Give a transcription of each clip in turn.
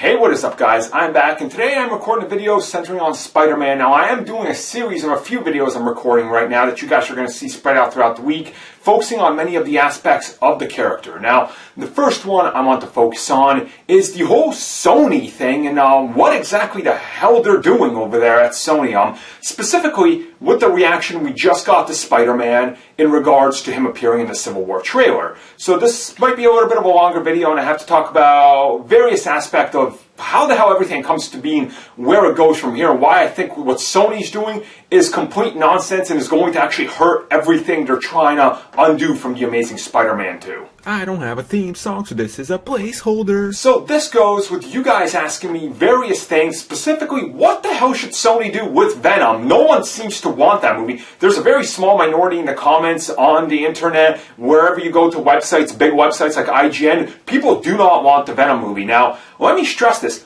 Hey, what is up, guys? I'm back, and today I'm recording a video centering on Spider-Man. Now, I am doing a series of a few videos I'm recording right now that you guys are going to see spread out throughout the week, focusing on many of the aspects of the character. Now, the first one I want to focus on is the whole Sony thing and what exactly the hell they're doing over there at Sony. Specifically, with the reaction we just got to Spider-Man in regards to him appearing in the Civil War trailer. So this might be a little bit of a longer video, and I have to talk about various aspects of how the hell everything comes to being, where it goes from here, and why I think what Sony's doing is complete nonsense and is going to actually hurt everything they're trying to undo from the Amazing Spider-Man 2. I don't have a theme song, so this is a placeholder. So this goes with you guys asking me various things, specifically, what the hell should Sony do with Venom? No one seems to want that movie. There's a very small minority in the comments on the internet, wherever you go to websites, big websites like IGN, people do not want the Venom movie. Now, let me stress this.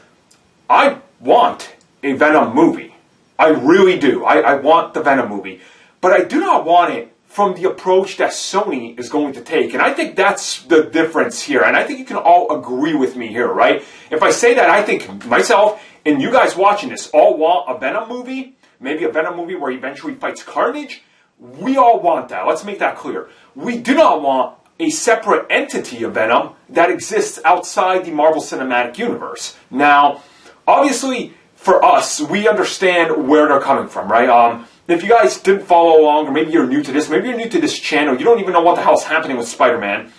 I want a Venom movie. I really do. I want the Venom movie. But I do not want it from the approach that Sony is going to take. And I think that's the difference here. And I think you can all agree with me here, right? If I say that, I think myself and you guys watching this all want a Venom movie, maybe a Venom movie where he eventually fights Carnage. We all want that. Let's make that clear. We do not want a separate entity of Venom that exists outside the Marvel Cinematic Universe. Now, obviously, for us, we understand where they're coming from, right? If you guys didn't follow along, or maybe you're new to this, maybe you're new to this channel, you don't even know what the hell is happening with Spider-Man.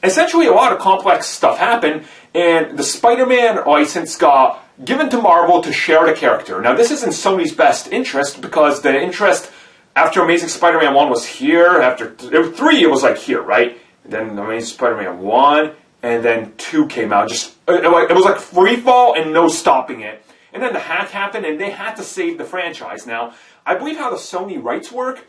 Essentially, a lot of complex stuff happened, and the Spider-Man license got given to Marvel to share the character. Now, this is in Sony's best interest, because the interest after Amazing Spider-Man 1 was here, after 3, it was like here, right? And then Amazing Spider-Man 1, and then 2 came out. It was like free fall and no stopping it. And then the hack happened, and they had to save the franchise. Now, I believe how the Sony rights work,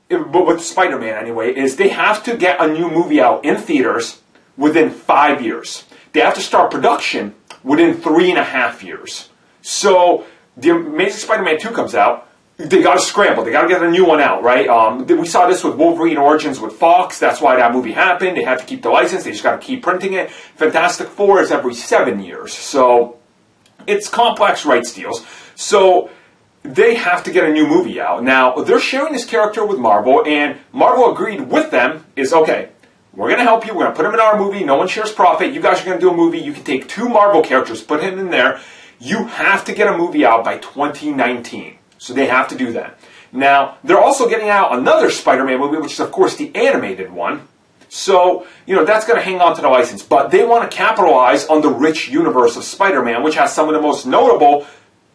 but with Spider-Man anyway, is they have to get a new movie out in theaters within 5 years. They have to start production within 3.5 years. So, the Amazing Spider-Man 2 comes out, they got to scramble. They got to get a new one out, right? We saw this with Wolverine Origins with Fox. That's why that movie happened. They had to keep the license. They just got to keep printing it. Fantastic Four is every 7 years. So, it's complex rights deals. So, they have to get a new movie out. Now, they're sharing this character with Marvel, and Marvel agreed with them is, okay, we're going to help you. We're going to put him in our movie. No one shares profit. You guys are going to do a movie. You can take 2 Marvel characters, put him in there. You have to get a movie out by 2019. So they have to do that. Now, they're also getting out another Spider-Man movie, which is, of course, the animated one. So, that's going to hang on to the license. But they want to capitalize on the rich universe of Spider-Man, which has some of the most notable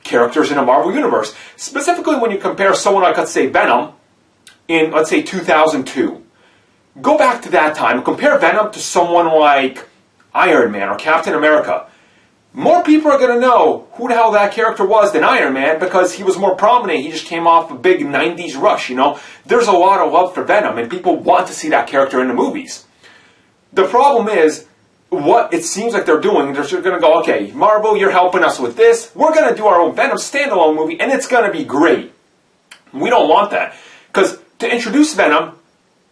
characters in the Marvel Universe. Specifically, when you compare someone like, let's say, Venom in, let's say, 2002. Go back to that time and compare Venom to someone like Iron Man or Captain America. More people are going to know who the hell that character was than Iron Man because he was more prominent. He just came off a big 90s rush, There's a lot of love for Venom, and people want to see that character in the movies. The problem is, what it seems like they're doing, they're going to go, okay, Marvel, you're helping us with this. We're going to do our own Venom standalone movie, and it's going to be great. We don't want that. Because to introduce Venom,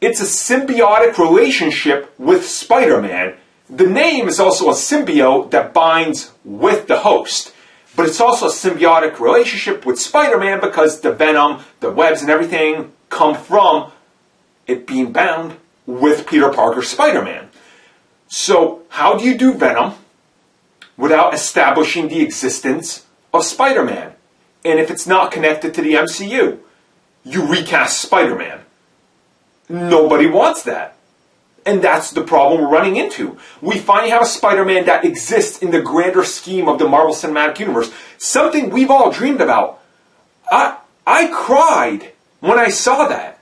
it's a symbiotic relationship with Spider-Man. The name is also a symbiote that binds with the host. But it's also a symbiotic relationship with Spider-Man because the Venom, the webs and everything come from it being bound with Peter Parker's Spider-Man. So, how do you do Venom without establishing the existence of Spider-Man? And if it's not connected to the MCU, you recast Spider-Man. Nobody wants that. And that's the problem we're running into. We finally have a Spider-Man that exists in the grander scheme of the Marvel Cinematic Universe. Something we've all dreamed about. I cried when I saw that.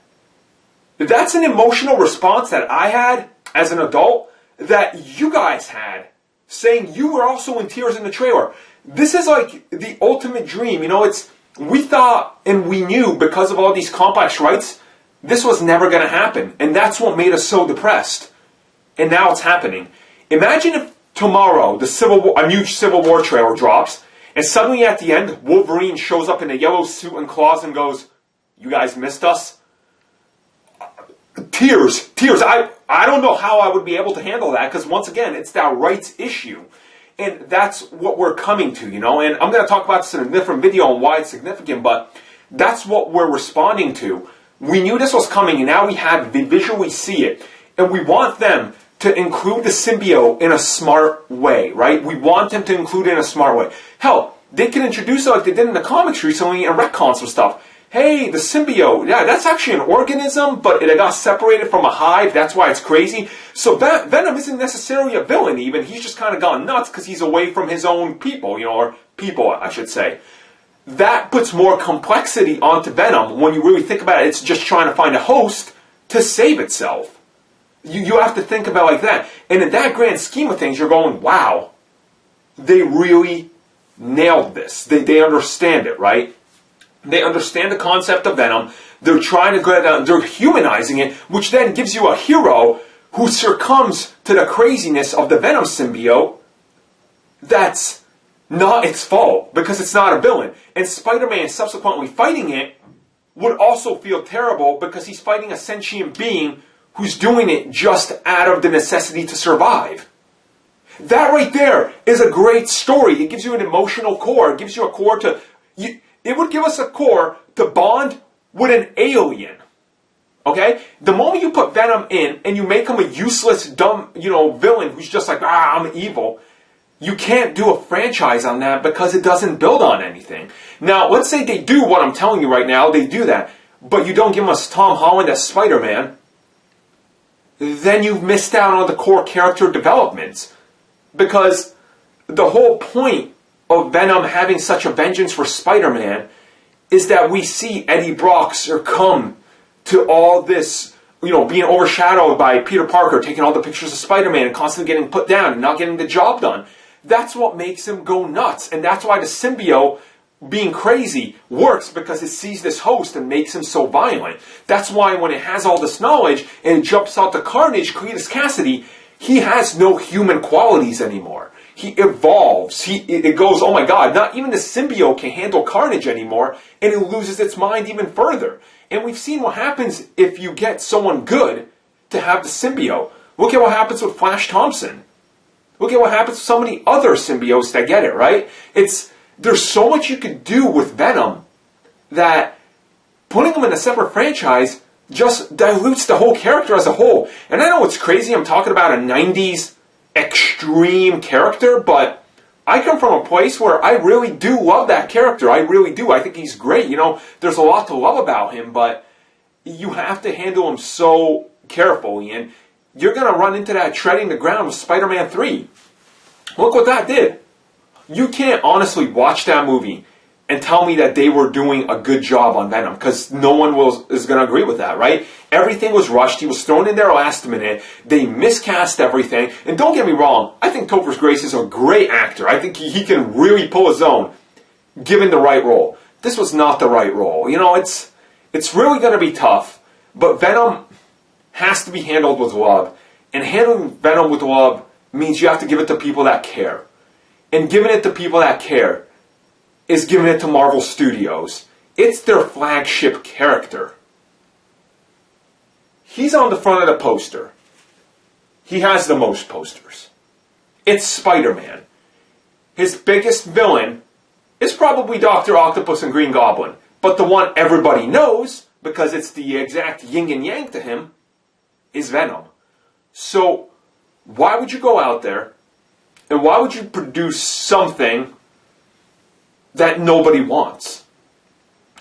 That's an emotional response that I had as an adult that you guys had, saying you were also in tears in the trailer. This is like the ultimate dream. We thought and we knew because of all these complex rights, this was never going to happen. And that's what made us so depressed. And now it's happening. Imagine if tomorrow a new Civil War trailer drops, and suddenly at the end, Wolverine shows up in a yellow suit and claws and goes, "You guys missed us?" Tears. I don't know how I would be able to handle that, because once again, it's that rights issue. And that's what we're coming to, you know. And I'm going to talk about this in a different video on why it's significant, but that's what we're responding to. We knew this was coming, and now we visually see it. And we want them to include the symbiote in a smart way, right? We want them to include it in a smart way. Hell, they can introduce it like they did in the comics recently and retcon some stuff. Hey, the symbiote, yeah, that's actually an organism, but it got separated from a hive. That's why it's crazy. So Venom isn't necessarily a villain even. He's just kind of gone nuts because he's away from his own people, you know, or people, I should say. That puts more complexity onto Venom. When you really think about it, it's just trying to find a host to save itself. You have to think about it like that. And in that grand scheme of things, you're going, wow, they really nailed this. They understand it, right? They understand the concept of Venom. They're trying to get it out. They're humanizing it, which then gives you a hero who succumbs to the craziness of the Venom symbiote. That's not its fault, because it's not a villain. And Spider-Man subsequently fighting it would also feel terrible because he's fighting a sentient being who's doing it just out of the necessity to survive. That right there is a great story. It gives you an emotional core. It gives you a core to... It would give us a core to bond with an alien. Okay? The moment you put Venom in and you make him a useless, dumb, villain who's just like, I'm evil, you can't do a franchise on that because it doesn't build on anything. Now, let's say they do what I'm telling you right now. They do that. But you don't give us Tom Holland as Spider-Man. Then you've missed out on the core character developments. Because the whole point of Venom having such a vengeance for Spider-Man is that we see Eddie Brock succumb to all this, being overshadowed by Peter Parker taking all the pictures of Spider-Man and constantly getting put down and not getting the job done. That's what makes him go nuts. And that's why the symbiote being crazy works, because it sees this host and makes him so violent. That's why when it has all this knowledge and it jumps out to Carnage, Cletus Cassidy, he has no human qualities anymore. He evolves. It goes, oh my God, not even the symbiote can handle Carnage anymore, and it loses its mind even further. And we've seen what happens if you get someone good to have the symbiote. Look at what happens with Flash Thompson. Look at what happens with so many other symbiotes that get it, right? There's so much you could do with Venom that putting him in a separate franchise just dilutes the whole character as a whole. And I know it's crazy, I'm talking about a 90s extreme character, but I come from a place where I really do love that character. I really do. I think he's great. There's a lot to love about him, but you have to handle him so carefully, and you're going to run into that treading the ground with Spider-Man 3. Look what that did. You can't honestly watch that movie and tell me that they were doing a good job on Venom, because no one is going to agree with that, right? Everything was rushed. He was thrown in there last minute. They miscast everything. And don't get me wrong, I think Topher Grace is a great actor. I think he can really pull his own, given the right role. This was not the right role. It's really going to be tough, but Venom has to be handled with love. And handling Venom with love means you have to give it to people that care. And giving it to people that care is giving it to Marvel Studios. It's their flagship character. He's on the front of the poster. He has the most posters. It's Spider-Man. His biggest villain is probably Dr. Octopus and Green Goblin. But the one everybody knows, because it's the exact yin and yang to him, is Venom. So, why would you go out there, and why would you produce something that nobody wants?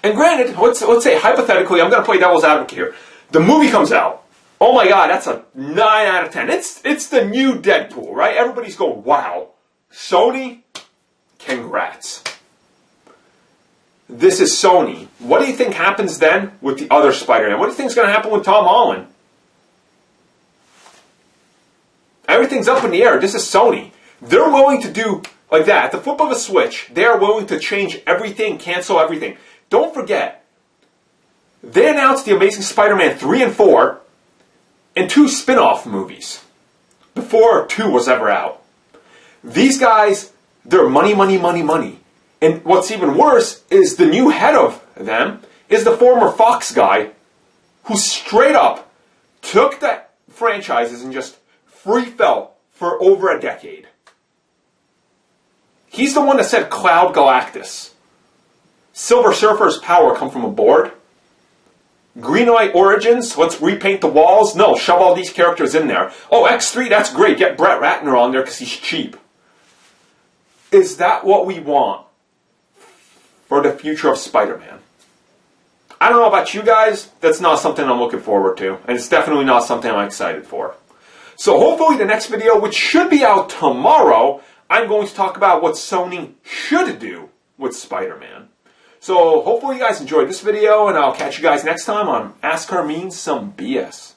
And granted, let's say hypothetically, I'm going to play devil's advocate here. The movie comes out. Oh my God, that's a 9 out of 10. It's the new Deadpool, right? Everybody's going, wow. Sony, congrats. This is Sony. What do you think happens then with the other Spider-Man? What do you think is going to happen with Tom Holland? Everything's up in the air. This is Sony. They're willing to do like that. At the flip of a switch, they are willing to change everything, cancel everything. Don't forget, they announced The Amazing Spider-Man 3 and 4 and 2 spin-off movies before 2 was ever out. These guys, they're money, money, money, money. And what's even worse is the new head of them is the former Fox guy who straight up took the franchises and just free fell for over a decade. He's the one that said Cloud Galactus. Silver Surfer's power come from a board. Green Knight Origins, let's repaint the walls. No, shove all these characters in there. Oh, X3, that's great. Get Brett Ratner on there because he's cheap. Is that what we want for the future of Spider-Man? I don't know about you guys. That's not something I'm looking forward to. And it's definitely not something I'm excited for. So hopefully the next video, which should be out tomorrow, I'm going to talk about what Sony should do with Spider-Man. So hopefully you guys enjoyed this video, and I'll catch you guys next time on Ask Armin Some BS.